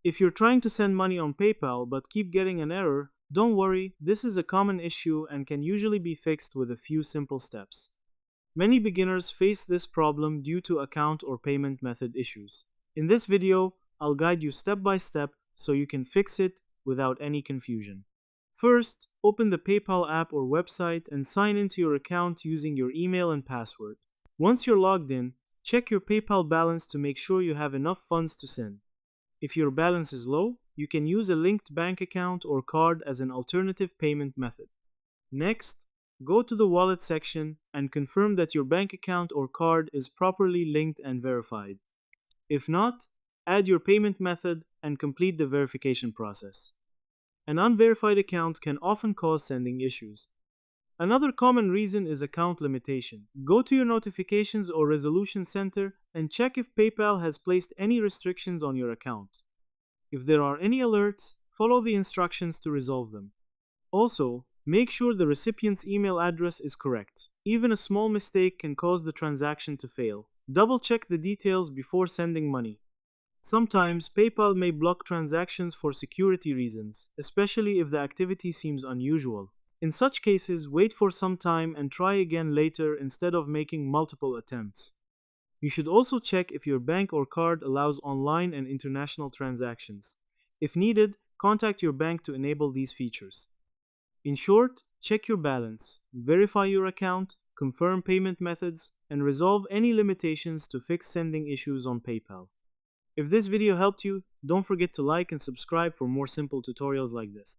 If you're trying to send money on PayPal but keep getting an error, don't worry, this is a common issue and can usually be fixed with a few simple steps. Many beginners face this problem due to account or payment method issues. In this video, I'll guide you step by step so you can fix it without any confusion. First, open the PayPal app or website and sign into your account using your email and password. Once you're logged in, check your PayPal balance to make sure you have enough funds to send. If your balance is low, you can use a linked bank account or card as an alternative payment method. Next, go to the wallet section and confirm that your bank account or card is properly linked and verified. If not, add your payment method and complete the verification process. An unverified account can often cause sending issues. Another common reason is account limitation. Go to your notifications or resolution center and check if PayPal has placed any restrictions on your account. If there are any alerts, follow the instructions to resolve them. Also, make sure the recipient's email address is correct. Even a small mistake can cause the transaction to fail. Double-check the details before sending money. Sometimes, PayPal may block transactions for security reasons, especially if the activity seems unusual. In such cases, wait for some time and try again later instead of making multiple attempts. You should also check if your bank or card allows online and international transactions. If needed, contact your bank to enable these features. In short, check your balance, verify your account, confirm payment methods, and resolve any limitations to fix sending issues on PayPal. If this video helped you, don't forget to like and subscribe for more simple tutorials like this.